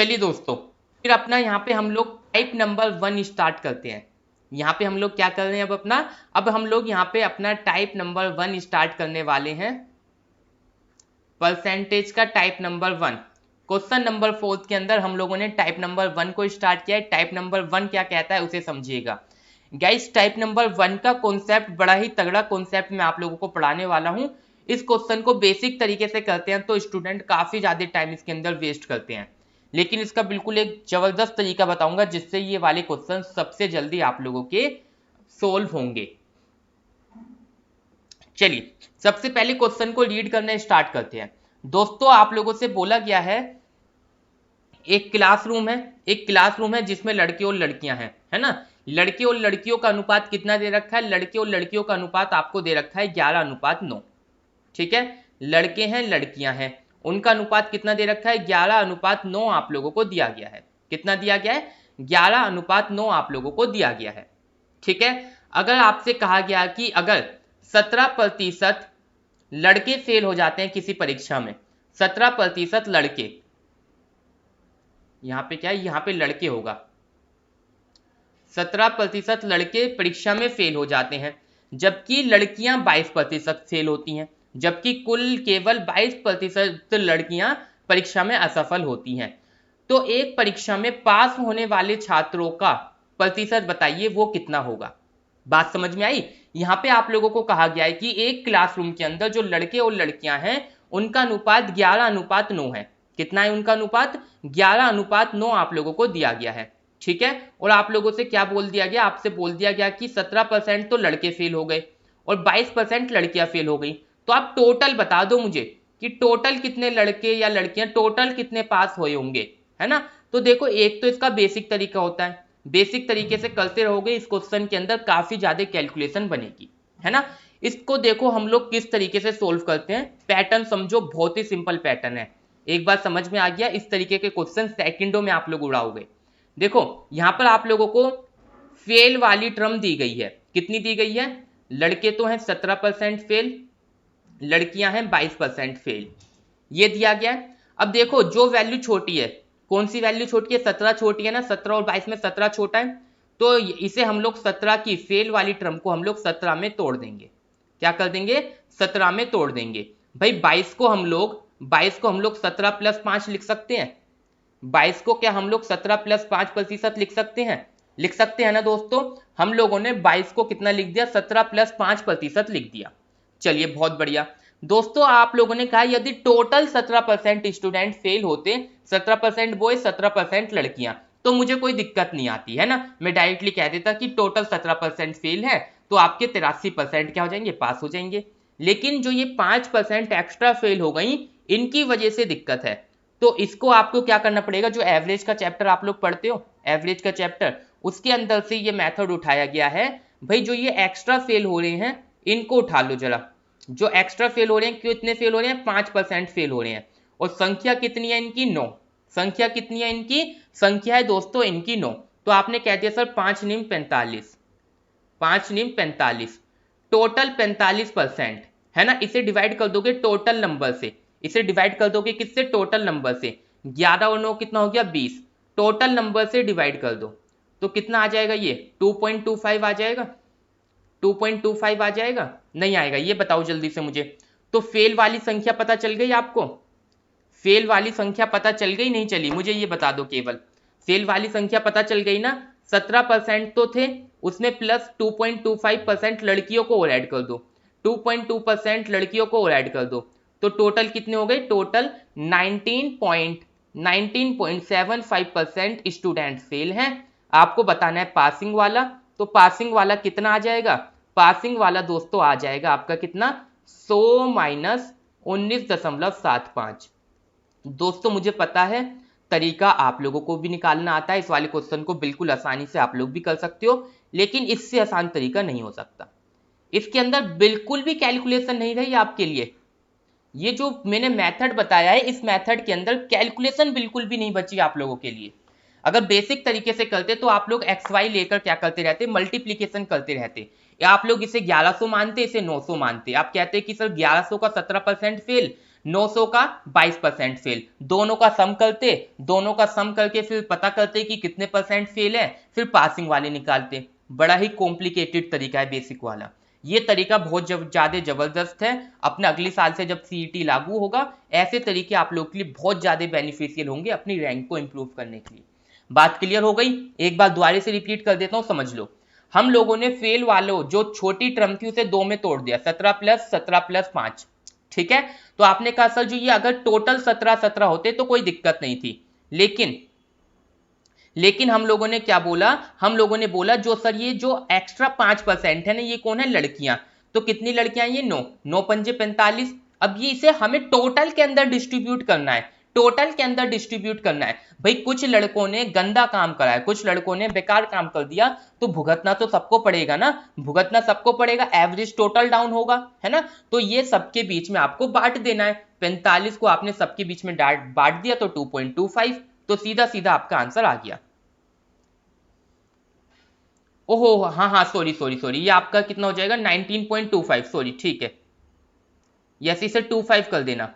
चलिए दोस्तों, फिर अपना यहाँ पे हम लोग टाइप नंबर 1 स्टार्ट करते हैं। यहाँ पे हम लोग क्या कर रहे हैं अब हम लोग यहाँ पे अपना टाइप नंबर 1 स्टार्ट करने वाले हैं। परसेंटेज का टाइप नंबर 1 क्वेश्चन नंबर 4 के अंदर हम लोगों ने टाइप नंबर 1 को स्टार्ट किया है। टाइप नंबर 1 क्या कहता है उसे समझिएगा गाइस। टाइप नंबर 1 का कॉन्सेप्ट बड़ा ही तगड़ा कॉन्सेप्ट मैं आप लोगों को पढ़ाने वाला हूँ। इस क्वेश्चन को बेसिक तरीके से करते हैं तो स्टूडेंट काफी ज्यादा टाइम इसके अंदर वेस्ट करते हैं, लेकिन इसका बिल्कुल एक जबरदस्त तरीका बताऊंगा जिससे ये वाले क्वेश्चन सबसे जल्दी आप लोगों के सोल्व होंगे। चलिए सबसे पहले क्वेश्चन को रीड करना स्टार्ट करते हैं। दोस्तों आप लोगों से बोला गया है एक क्लासरूम है जिसमें लड़के और लड़कियां हैं, है ना। लड़के और लड़कियों का अनुपात कितना दे रखा है? लड़के और लड़कियों का अनुपात आपको दे रखा है 11:9। ठीक है, लड़के हैं लड़कियां हैं, उनका अनुपात कितना दे रखा है? 11:9 आप लोगों को दिया गया है। कितना दिया गया है? 11:9 आप लोगों को दिया गया है। ठीक है, अगर आपसे कहा गया कि अगर 17% लड़के फेल हो जाते हैं किसी परीक्षा में, 17% लड़के, यहां पे क्या है, यहां पे लड़के होगा, 17% लड़के परीक्षा में फेल हो जाते हैं, जबकि लड़कियां 22% फेल होती हैं, जबकि कुल केवल 22% लड़कियां परीक्षा में असफल होती हैं। तो एक परीक्षा में पास होने वाले छात्रों का प्रतिशत बताइए वो कितना होगा। बात समझ में आई? यहाँ पे आप लोगों को कहा गया है कि एक क्लासरूम के अंदर जो लड़के और लड़कियां हैं उनका अनुपात 11:9 है। कितना है उनका अनुपात? 11:9 आप लोगों को दिया गया है। ठीक है, और आप लोगों से क्या बोल दिया गया? आपसे बोल दिया गया कि 17% तो लड़के फेल हो गए और 22% लड़कियां फेल हो गई। तो आप टोटल बता दो मुझे कि टोटल कितने लड़के या लड़कियां टोटल कितने पास हुए होंगे, है ना। तो देखो, एक तो इसका बेसिक तरीका होता है, बेसिक तरीके से करते रहोगे इस क्वेश्चन के अंदर काफी ज्यादा कैलकुलेशन बनेगी, है ना। इसको देखो हम लोग किस तरीके से सोल्व करते हैं। पैटर्न समझो, बहुत ही सिंपल पैटर्न है। एक बार समझ में आ गया, इस तरीके के क्वेश्चन सेकंडों में आप लोग उड़ाओगे। देखो यहां पर आप लोगों को फेल वाली टर्म दी गई है। कितनी दी गई है? लड़के तो हैं 17% फेल, लड़कियां हैं 22% फेल, ये दिया गया है। अब देखो जो वैल्यू छोटी है, कौन सी वैल्यू छोटी है? 17 छोटी है ना, 17 और 22 में 17 छोटा है, तो इसे हम लोग 17 की फेल वाली टर्म को हम लोग 17 में तोड़ देंगे। क्या कर देंगे? 17 में तोड़ देंगे। भाई 22 को हम लोग 17 प्लस 5 लिख सकते हैं। 22 को क्या हम लोग 17 प्लस 5% लिख सकते हैं? लिख सकते हैं ना दोस्तों। हम लोगों ने 22 को कितना लिख दिया? 17 प्लस 5% लिख दिया। चलिए बहुत बढ़िया दोस्तों, आप लोगों ने कहा यदि टोटल 17% स्टूडेंट फेल होते, 17% बॉयज 17% लड़कियां, तो मुझे कोई दिक्कत नहीं आती, है ना। मैं डायरेक्टली कह देता कि टोटल 17% फेल है तो आपके 83% क्या हो जाएंगे? पास हो जाएंगे। लेकिन जो ये 5% एक्स्ट्रा फेल हो गई, इनकी वजह से दिक्कत है। तो इसको आपको क्या करना पड़ेगा? जो एवरेज का चैप्टर आप लोग पढ़ते हो, एवरेज का चैप्टर, उसके अंदर से ये मेथड उठाया गया है। भाई जो ये एक्स्ट्रा फेल हो रहे हैं इनको उठा लो जरा। जो एक्स्ट्रा फेल हो रहे हैं, क्यों इतने फेल हो रहे हैं? 5% फेल हो रहे हैं। और संख्या कितनी है इनकी? 9। संख्या कितनी है इनकी? संख्या है दोस्तों इनकी 9। तो आपने कह दिया सर 5 निम 45, 5 निम 45, टोटल 45%, है ना। इसे डिवाइड कर दोगे टोटल नंबर से, इसे डिवाइड कर दोगे किससे? टोटल नंबर से। 11 और 9 कितना हो गया? 20। टोटल नंबर से डिवाइड कर दो तो कितना आ जाएगा? ये 2.25 आ जाएगा। 2.25 आ जाएगा? नहीं आएगा? ये बताओ जल्दी से मुझे। तो फेल वाली संख्या पता चल गई आपको? फेल वाली संख्या पता चल गई? नहीं चली? मुझे ये बता दो केवल। फेल वाली संख्या पता चल गई ना। 17% तो थे, उसमें प्लस 2.25% लड़कियों को और ऐड कर दो, 2.2% लड़कियों को और ऐड कर दो, तो टोटल कितने हो गए? टोटल 19.75% स्टूडेंट फेल हैं। आपको बताना है पासिंग वाला, तो पासिंग वाला कितना आ जाएगा? पासिंग वाला दोस्तों आ जाएगा आपका कितना? 100 माइनस 19.75। दोस्तों मुझे पता है तरीका आप लोगों को भी निकालना आता है, इस वाले क्वेश्चन को बिल्कुल आसानी से आप लोग भी कर सकते हो, लेकिन इससे आसान तरीका नहीं हो सकता। इसके अंदर बिल्कुल भी कैलकुलेशन नहीं रही आपके लिए। ये जो मैंने मेथड बताया है, इस मेथड के अंदर कैलकुलेशन बिल्कुल भी नहीं बची आप लोगों के लिए। अगर बेसिक तरीके से करते तो आप लोग एक्स वाई लेकर क्या करते रहते? मल्टीप्लीकेशन करते रहते। या आप लोग इसे 1100 मानते, इसे 900 मानते। आप कहते कि सर 1100 का 17% फेल, 900 का 22% फेल, दोनों का सम करते, दोनों का सम करके फिर पता करते कि कितने परसेंट फेल है, फिर पासिंग वाले निकालते। बड़ा ही कॉम्प्लिकेटेड तरीका है बेसिक वाला। ये तरीका बहुत ज्यादा जबरदस्त है। अपने अगले साल से जब सीईटी लागू होगा, ऐसे तरीके आप लोगों के लिए बहुत ज्यादा बेनिफिशियल होंगे अपनी रैंक को इंप्रूव करने के लिए। बात क्लियर हो गई? एक बार दोबारा से रिपीट कर देता हूं, समझ लो। हम लोगों ने फेल वालों जो छोटी टर्म थी उसे 2 में तोड़ दिया, 17+17+5, ठीक है। तो आपने कहा सर जो ये अगर टोटल 17 होते तो कोई दिक्कत नहीं थी, लेकिन हम लोगों ने क्या बोला, हम लोगों ने बोला जो सर ये जो एक्स्ट्रा 5% है ना, ये कौन है, लड़कियां। तो कितनी लड़कियां, ये 9 पंजे 45। अब ये इसे हमें टोटल के अंदर डिस्ट्रीब्यूट करना है, टोटल के अंदर डिस्ट्रीब्यूट करना है। भाई कुछ लड़कों ने गंदा काम करा है, कुछ लड़कों ने बेकार काम कर दिया, तो भुगतना तो सबको पड़ेगा ना, भुगतना सबको पड़ेगा, एवरेज टोटल डाउन होगा, है ना। तो ये सबके बीच में आपको बांट देना है। 45 को आपने सबके बीच में बांट दिया तो 2.25, तो सीधा सीधा आपका आंसर आ गया। ओहो हाँ, सॉरी, ये आपका कितना हो जाएगा, 19.25, सॉरी, ठीक है। यस, इसे 25 कर देना,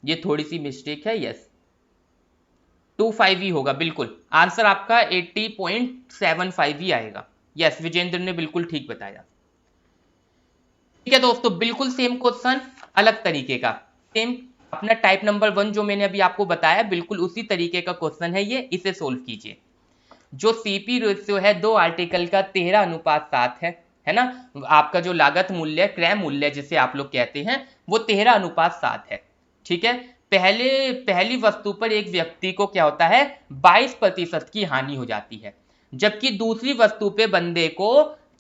ये थोड़ी सी मिस्टेक है। यस 25 ही होगा, बिल्कुल आंसर आपका 80.75 ही आएगा। यस, विजेंद्र ने बिल्कुल ठीक बताया। ठीक है दोस्तों, बिल्कुल सेम क्वेश्चन, अलग तरीके का, सेम अपना टाइप नंबर 1 जो मैंने अभी आपको बताया, बिल्कुल उसी तरीके का क्वेश्चन है ये, इसे सोल्व कीजिए। जो सीपी रेशियो है 2 आर्टिकल का 13:7 है ना। आपका जो लागत मूल्य, क्रय मूल्य जिसे आप लोग कहते हैं, वो 13:7 है, ठीक है। पहली वस्तु पर एक व्यक्ति को क्या होता है, 22% की हानि हो जाती है, जबकि दूसरी वस्तु पे बंदे को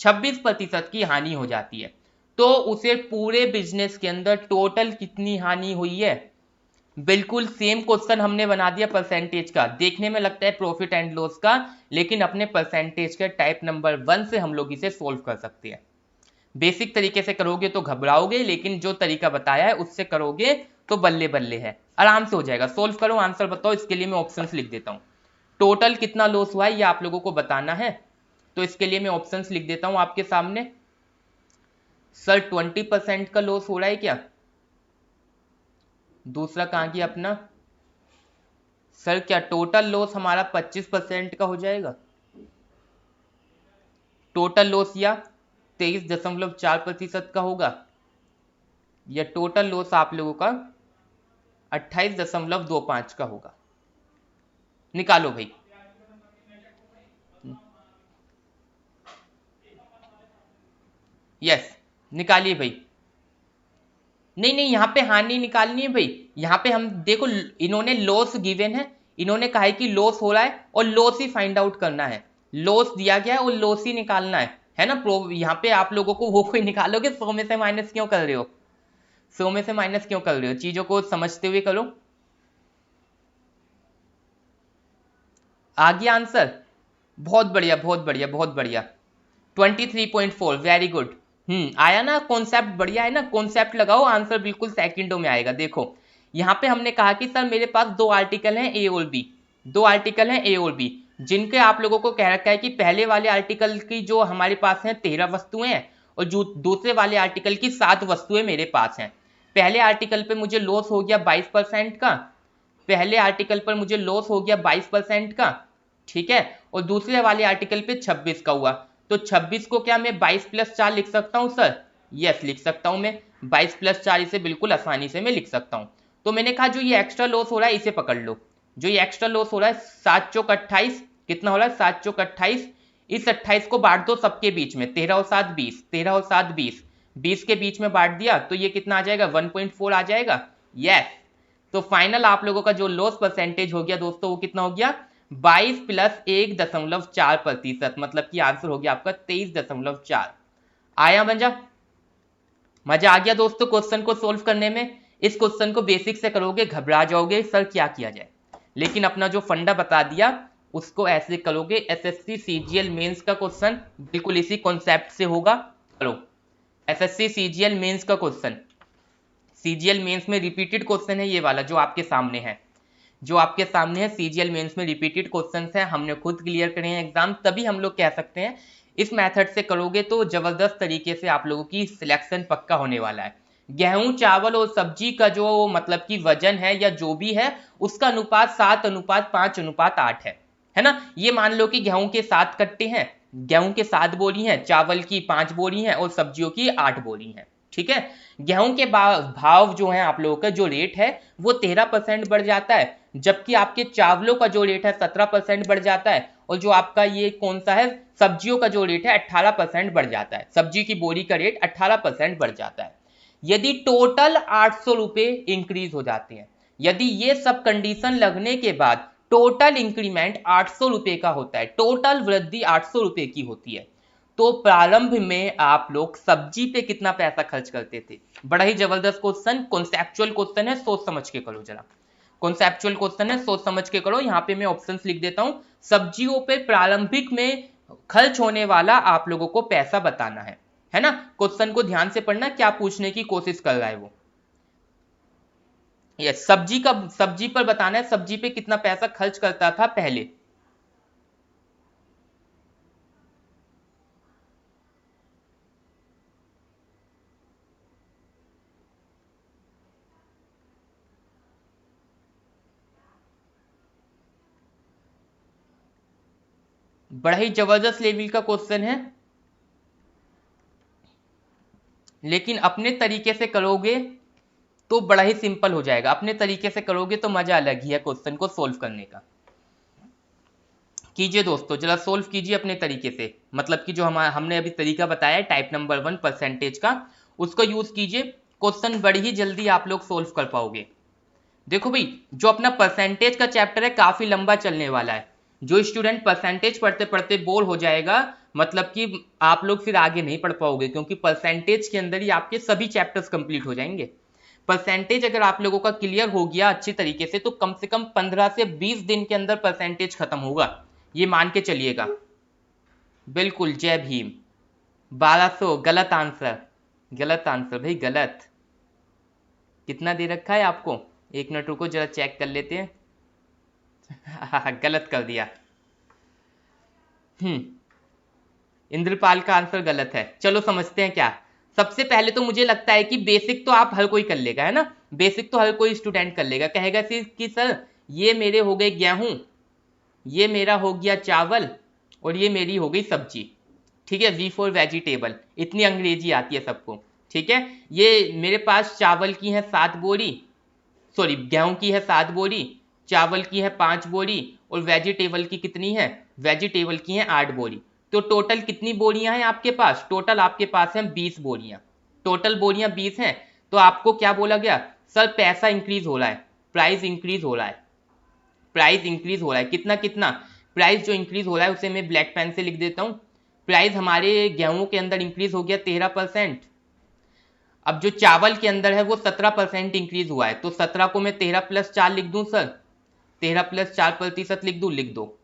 26% की हानि हो जाती है। तो उसे पूरे बिजनेस के अंदर टोटल कितनी हानि हुई है। बिल्कुल सेम क्वेश्चन हमने बना दिया परसेंटेज का, देखने में लगता है प्रॉफिट एंड लॉस का, लेकिन अपने परसेंटेज के टाइप नंबर 1 से हम लोग इसे सोल्व कर सकते हैं। बेसिक तरीके से करोगे तो घबराओगे, लेकिन जो तरीका बताया है उससे करोगे तो बल्ले बल्ले है, आराम से हो जाएगा। सोल्व करो, आंसर बताओ। इसके लिए मैं ऑप्शंस लिख देता हूँ। टोटल कितना लॉस हुआ है ये आप लोगों को बताना है, तो इसके लिए मैं ऑप्शंस लिख देता हूँ आपके सामने। सर 20% का लॉस हो रहा है क्या? दूसरा कहाँ गया अपना? सर क्या टोटल लॉस हमारा 25% का हो जाएगा? टोटल लॉस या 23.4% का होगा, या टोटल लॉस आप लोगों का 28.25 का होगा? निकालो भाई। यस, निकालिए भाई। नहीं, यहाँ पे हानि निकालनी है भाई। यहाँ पे हम देखो, इन्होंने लॉस गिवन है, इन्होंने कहा है कि लॉस हो रहा है और लॉस ही फाइंड आउट करना है। लॉस दिया गया है और लॉस ही निकालना है ना। यहाँ पे आप लोगों को वो कोई निकालोगे, 100 में से माइनस क्यों कर रहे हो, 100 में से माइनस क्यों कर रहे हो, चीजों को समझते हुए करो। आ गया आंसर? बहुत बढ़िया, बहुत बढ़िया, बहुत बढ़िया। 23.4, वेरी गुड। आया ना, कॉन्सेप्ट बढ़िया है ना, कॉन्सेप्ट लगाओ, आंसर बिल्कुल सेकंडों में आएगा। देखो यहाँ पे हमने कहा कि सर मेरे पास 2 आर्टिकल हैं ए और बी, 2 आर्टिकल हैं ए और बी, जिनके आप लोगों को कह रखा है कि पहले वाले आर्टिकल की जो हमारे पास हैं 13 वस्तुएं हैं, और जो दूसरे वाले आर्टिकल की 7 वस्तुएं मेरे पास हैं। पहले आर्टिकल पे मुझे लॉस हो गया 22% का, पहले आर्टिकल पर मुझे लॉस हो गया 22% का, ठीक है, और दूसरे वाले आर्टिकल पे 26 का हुआ। तो 26 को क्या मैं 22+4 लिख सकता हूं सर? यस, लिख सकता हूं मैं 22+4, इसे बिल्कुल आसानी से मैं लिख सकता हूं। तो मैंने कहा जो ये एक्स्ट्रा लॉस हो रहा है इसे पकड़ लो, जो ये एक्स्ट्रा लॉस हो रहा है 7 चौक 28, कितना हो रहा है 7 चौक 28, इस 28 को बांट दो सबके बीच में, 13 और 7 20, 13 और 7 20, 20 के बीच में बांट दिया तो ये कितना आ जाएगा, 1.4 आ जाएगा। यस, तो फाइनल आप लोगों का जो लॉस परसेंटेज हो गया दोस्तों, वो कितना हो गया, 22 + 1.4%, मतलब कि आंसर हो गया आपका 23.4। आया मजा आ गया दोस्तों क्वेश्चन को सोल्व करने में। इस क्वेश्चन को बेसिक से करोगे घबरा जाओगे सर क्या किया जाए, लेकिन अपना जो फंडा बता दिया उसको ऐसे करोगे। एसएससी सीजीएल मेंस का क्वेश्चन बिल्कुल इसी कॉन्सेप्ट से होगा। करो एसएससी सीजीएल मेंस का क्वेश्चन, सीजीएल मेंस में रिपीटेड क्वेश्चन है ये वाला जो आपके सामने है, जो आपके सामने है सीजीएल मेंस में रिपीटेड क्वेश्चंस हैं, हमने खुद क्लियर करे हैं एग्जाम, तभी हम लोग कह सकते हैं इस मेथड से करोगे तो जबरदस्त तरीके से आप लोगों की सिलेक्शन पक्का होने वाला है। गेहूं चावल और सब्जी का जो मतलब कि वजन है या जो भी है उसका अनुपात 7:5:8 है ना। ये मान लो कि गेहूं के 7 कट्टे हैं, गेहूं के 7 बोरी हैं, चावल की 5 बोरी हैं और सब्जियों की 8 बोरी हैं। ठीक है, गेहूं के भाव जो है आप लोगों का जो रेट है वो 13% बढ़ जाता है, जबकि आपके चावलों का जो रेट है 17% बढ़ जाता है, और जो आपका ये कौन सा है सब्जियों का जो रेट है 18% बढ़ जाता है। सब्जी की बोरी का रेट 18% बढ़ जाता है। यदि टोटल 800 रुपए इंक्रीज हो जाते हैं, यदि ये सब कंडीशन लगने के बाद टोटल इंक्रीमेंट 800 रुपए का होता है, टोटल वृद्धि 800 रुपए की होती है, तो प्रारंभ में आप लोग सब्जी पे कितना पैसा खर्च करते थे। बड़ा ही जबरदस्त क्वेश्चन, कॉन्सेप्चुअल क्वेश्चन है, सोच समझ के करो जरा। कॉन्सेप्चुअल क्वेश्चन है, सोच समझ के करो। यहाँ पे मैं ऑप्शंस लिख देता हूँ। सब्जियों पे प्रारंभिक में खर्च होने वाला आप लोगों को पैसा बताना है ना। क्वेश्चन को ध्यान से पढ़ना, क्या पूछने की कोशिश कर रहा है वो। यस, सब्जी पर बताना है, सब्जी पे कितना पैसा खर्च करता था पहले। बड़ा ही जबरदस्त लेवल का क्वेश्चन है, लेकिन अपने तरीके से करोगे तो बड़ा ही सिंपल हो जाएगा। अपने तरीके से करोगे तो मजा अलग ही है क्वेश्चन को सोल्व करने का। कीजिए दोस्तों, जरा सोल्व कीजिए अपने तरीके से, मतलब कि जो हमने अभी तरीका बताया है टाइप नंबर 1 परसेंटेज का, उसको यूज कीजिए। क्वेश्चन बड़ी ही जल्दी आप लोग सोल्व कर पाओगे। देखो भाई, जो अपना परसेंटेज का चैप्टर है काफी लंबा चलने वाला है। जो स्टूडेंट परसेंटेज पढ़ते पढ़ते बोर हो जाएगा, मतलब कि आप लोग फिर आगे नहीं पढ़ पाओगे, क्योंकि परसेंटेज के अंदर ही आपके सभी चैप्टर्स कंप्लीट हो जाएंगे। परसेंटेज अगर आप लोगों का क्लियर हो गया अच्छी तरीके से तो कम 15 से 20 दिन के अंदर परसेंटेज खत्म होगा, ये मान के चलिएगा। बिल्कुल, जय भीम। 1200 गलत आंसर, गलत आंसर भाई, गलत। कितना दे रखा है आपको, 1 मिनट रुको जरा चेक कर लेते हैं। गलत कर दिया। इंद्रपाल का आंसर गलत है। चलो समझते हैं क्या। सबसे पहले तो मुझे लगता है कि बेसिक तो आप हर कोई कर लेगा, है ना। बेसिक तो हर कोई स्टूडेंट कर लेगा, कहेगा कि सर ये मेरे हो गए गेहूं, ये मेरा हो गया चावल, और ये मेरी हो गई सब्जी। ठीक है, V फॉर वेजिटेबल, इतनी अंग्रेजी आती है सबको। ठीक है, ये मेरे पास चावल की है 7 बोरी, सॉरी गेहूं की है 7 बोरी, चावल की है 5 बोरी, और वेजिटेबल की कितनी है, वेजिटेबल की है 8 बोरी। तो टोटल कितनी बोरियां हैं आपके पास, टोटल आपके पास है 20 बोरियां। टोटल बोरियां 20 हैं। तो आपको क्या बोला गया, सर पैसा इंक्रीज हो रहा है, प्राइस इंक्रीज हो रहा है, प्राइस इंक्रीज हो रहा है। कितना कितना प्राइस जो इंक्रीज हो रहा है उसे मैं ब्लैक पेन से लिख देता हूं। प्राइस हमारे गेहूं के अंदर इंक्रीज हो गया 13%। अब जो चावल के अंदर है वो 17% इंक्रीज हुआ है, तो 17 को मैं 13 + 4 लिख दूं सर, 13 + 4% लिख दूं, लिख दो।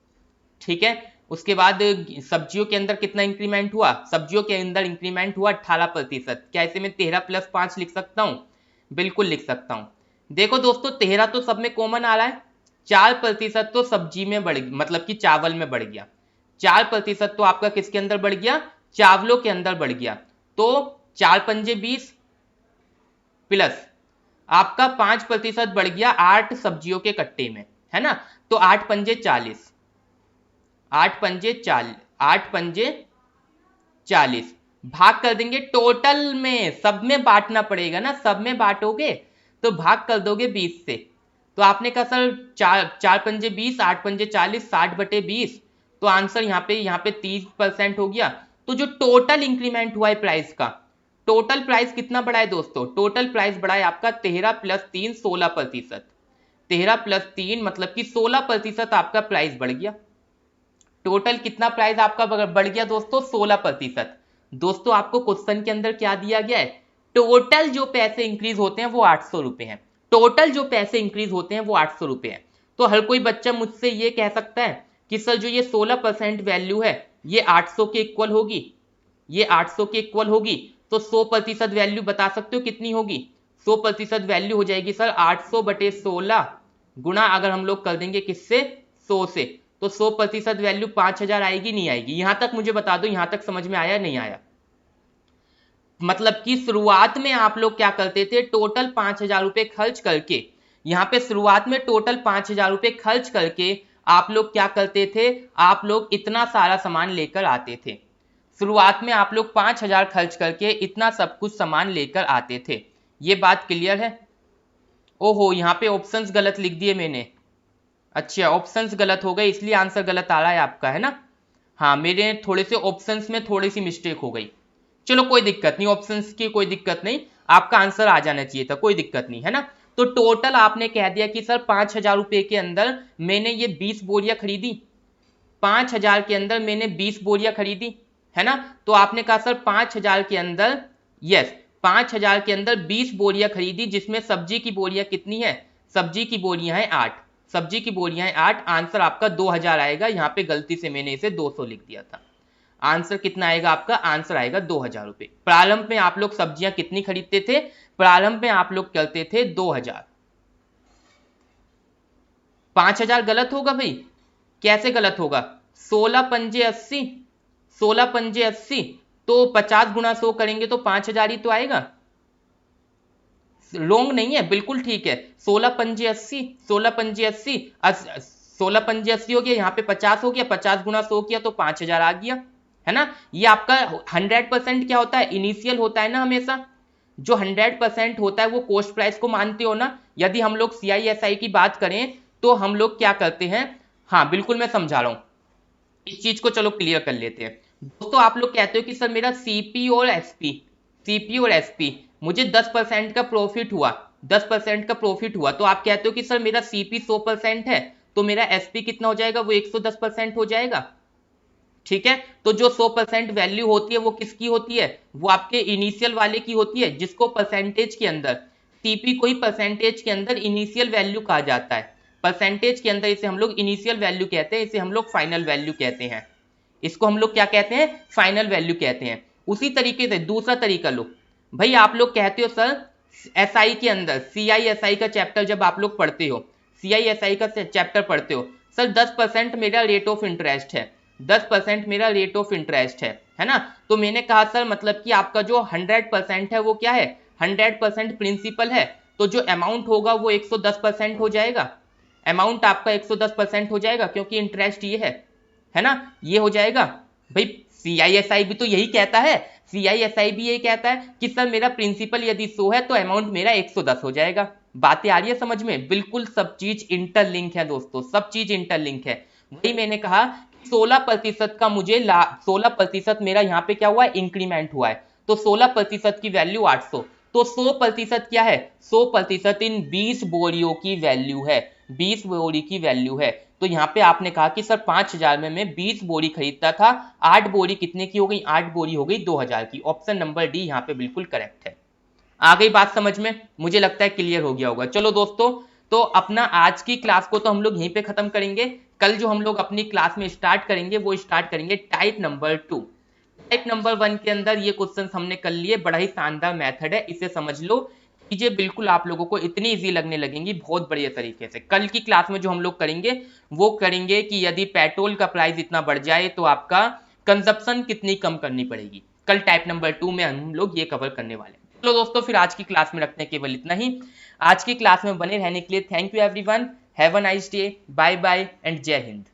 ठीक है, उसके बाद सब्जियों के अंदर कितना इंक्रीमेंट हुआ, सब्जियों के अंदर इंक्रीमेंट हुआ 18%। क्या इसे मैं 13 + 5 लिख सकता हूं, बिल्कुल लिख सकता हूं। देखो दोस्तों, 13 तो सब में कॉमन आ रहा है, 4% तो सब्जी में बढ़, मतलब कि चावल में बढ़ गया। 4% तो आपका किसके अंदर बढ़ गया, चावलों के अंदर बढ़ गया। तो 4 पंजे 20 प्लस आपका 5% बढ़ गया 8 सब्जियों के कट्टे में, है ना। तो 8 पंजे 40, 8 पंजे 40, 8 पंजे 40, भाग कर देंगे टोटल में, सब में बांटना पड़ेगा ना, सब में बांटोगे तो भाग कर दोगे 20 से। तो आपने कहा सर 4 पंजे 20, 8 पंजे 40, 60/20, तो आंसर यहाँ पे 30% हो गया। तो जो टोटल इंक्रीमेंट हुआ है प्राइस का, टोटल प्राइस कितना बढ़ा है दोस्तों, टोटल प्राइस बढ़ा है आपका 13 + 3 16%। 13 + 3 मतलब कि 16% आपका प्राइस बढ़ गया। टोटल कितना प्राइस आपका बढ़ गया दोस्तों, 16%। दोस्तों आपको क्वेश्चन के अंदर क्या दिया गया है, टोटल जो पैसे इंक्रीज होते हैं वो 800 रुपए हैं। टोटल जो पैसे इंक्रीज होते हैं वो 800 रुपए हैं। तो हर कोई बच्चा मुझसे ये कह सकता है कि सर जो ये 16% वैल्यू है ये 800 के इक्वल होगी, ये 800 के इक्वल होगी। तो 100% वैल्यू बता सकते हो कितनी होगी, 100% वैल्यू हो जाएगी सर 800/16 गुणा, अगर हम लोग कर देंगे किससे, 100 से, तो 100% वैल्यू 5000 आएगी, नहीं आएगी। यहां तक मुझे बता दो, यहां तक समझ में आया नहीं आया। मतलब कि शुरुआत में आप लोग क्या करते थे, टोटल 5,000 रुपये खर्च करके, यहाँ पे शुरुआत में टोटल 5,000 रुपये खर्च करके आप लोग क्या करते थे, आप लोग इतना सारा सामान लेकर आते थे। शुरुआत में आप लोग 5,000 खर्च करके इतना सब कुछ सामान लेकर आते थे। ये बात क्लियर है? ओहो, यहाँ पे ऑप्शंस गलत लिख दिए मैंने। अच्छा, ऑप्शंस गलत हो गए इसलिए आंसर गलत आ रहा है आपका, है ना? हाँ, मेरे थोड़े से ऑप्शंस में थोड़ी सी मिस्टेक हो गई। चलो कोई दिक्कत नहीं, ऑप्शंस की कोई दिक्कत नहीं, आपका आंसर आ जाना चाहिए था, कोई दिक्कत नहीं, है ना? तो टोटल आपने कह दिया कि सर 5,000 रुपये के अंदर मैंने ये 20 बोरियां खरीदी, 5,000 के अंदर मैंने 20 बोरियां खरीदी, है ना? तो आपने कहा सर 5,000 के अंदर, यस, 5,000 के अंदर 20 बोरियां खरीदी, जिसमें सब्जी की बोरियां कितनी है, सब्जी की बोरियां हैं 8, सब्जी की बोरियां हैं 8, आंसर आपका 2,000 आएगा। यहाँ पे गलती से मैंने इसे 200 लिख दिया था। आंसर कितना आएगा आपका, आंसर आएगा 2,000 रुपये। प्रारंभ में आप लोग सब्जियां कितनी खरीदते थे, प्रारंभ में आप लोग करते थे 2,000। 5,000 गलत होगा भाई, कैसे गलत होगा, 16 पंजे 80, 16 पंजे 80, तो 50 गुणा 100 करेंगे तो 5,000 ही तो आएगा। लॉन्ग नहीं है, बिल्कुल ठीक है। 16 पंजे 80, 16 पंजे 80, 16 पंजे 80 हो गया, यहाँ पे 50 हो गया, 50 गुणा 100 किया तो 5,000 आ गया, है ना? ये आपका 100% क्या होता है, इनिशियल होता है ना हमेशा। जो 100% होता है वो कॉस्ट प्राइस को मानते हो ना। यदि हम लोग CISI की बात करें तो हम लोग क्या करते हैं, हाँ बिल्कुल मैं समझा रहा हूं, इस चीज को चलो क्लियर कर लेते हैं। दोस्तों आप लोग कहते हो कि सर मेरा CP और SP मुझे 10% का प्रॉफिट हुआ, 10% का प्रॉफिट हुआ, तो आप कहते हो कि सर मेरा CP 100% है तो मेरा SP कितना हो जाएगा, वो 110% हो जाएगा। ठीक है, तो जो 100% वैल्यू होती है वो किसकी होती है, वो आपके इनिशियल वाले की होती है, जिसको परसेंटेज के अंदर, CP को ही परसेंटेज के अंदर इनिशियल वैल्यू कहा जाता है। परसेंटेज के अंदर इसे हम लोग इनिशियल वैल्यू कहते हैं, इसे हम लोग फाइनल वैल्यू कहते हैं, इसको हम लोग क्या कहते हैं, फाइनल वैल्यू कहते हैं। उसी तरीके से दूसरा तरीका लो भाई, आप लोग कहते हो सर SI के अंदर, CISI का चैप्टर जब आप लोग पढ़ते हो, CISI का चैप्टर पढ़ते हो, सर 10% मेरा रेट ऑफ इंटरेस्ट है, 10% मेरा रेट ऑफ इंटरेस्ट है ना? तो मैंने कहा सर मतलब कि आपका जो 100% है वो क्या है, 100% प्रिंसिपल है, तो जो अमाउंट होगा वो 110% हो जाएगा, अमाउंट आपका 110% हो जाएगा, क्योंकि इंटरेस्ट ये है ना, ये हो जाएगा। भाई CISI भी तो यही कहता है, CISI भी यही कहता है कि सर मेरा प्रिंसिपल यदि 100 है तो अमाउंट मेरा 110 हो जाएगा। बातें आ रही है समझ में? बिल्कुल सब चीज इंटरलिंक है दोस्तों, सब चीज इंटरलिंक है। वही मैंने कहा 16% का मुझे 16% मेरा यहाँ पे क्या हुआ है, इंक्रीमेंट हुआ है, तो 16% की वैल्यू 800, तो 100% क्या है, 100% इन 20 बोरियों की वैल्यू है, 20 बोरी की वैल्यू है। तो यहाँ पे आपने कहा कि सर 5,000 में मैं 20 बोरी खरीदता था, 8 बोरी कितने की हो गई, 8 बोरी हो गई 2,000 की। ऑप्शन नंबर डी यहाँ पे बिल्कुल करेक्ट है। आ गई बात समझ में? मुझे लगता है क्लियर हो गया होगा। चलो दोस्तों, तो अपना आज की क्लास को तो हम लोग यहीं पे खत्म करेंगे। कल जो हम लोग अपनी क्लास में स्टार्ट करेंगे वो स्टार्ट करेंगे टाइप नंबर 2। टाइप नंबर 1 के अंदर ये क्वेश्चन हमने कर लिए, बड़ा ही शानदार मेथड है, इसे समझ लो, चीजें बिल्कुल आप लोगों को इतनी इजी लगने लगेंगी बहुत बढ़िया तरीके से। कल की क्लास में जो हम लोग करेंगे वो करेंगे कि यदि पेट्रोल का प्राइस इतना बढ़ जाए तो आपका कंजप्शन कितनी कम करनी पड़ेगी। कल टाइप नंबर 2 में हम लोग ये कवर करने वाले हैं। चलो दोस्तों, फिर आज की क्लास में रखते हैं केवल इतना ही। आज की क्लास में बने रहने के लिए thank you everyone, have a nice day, bye bye and जय हिंद।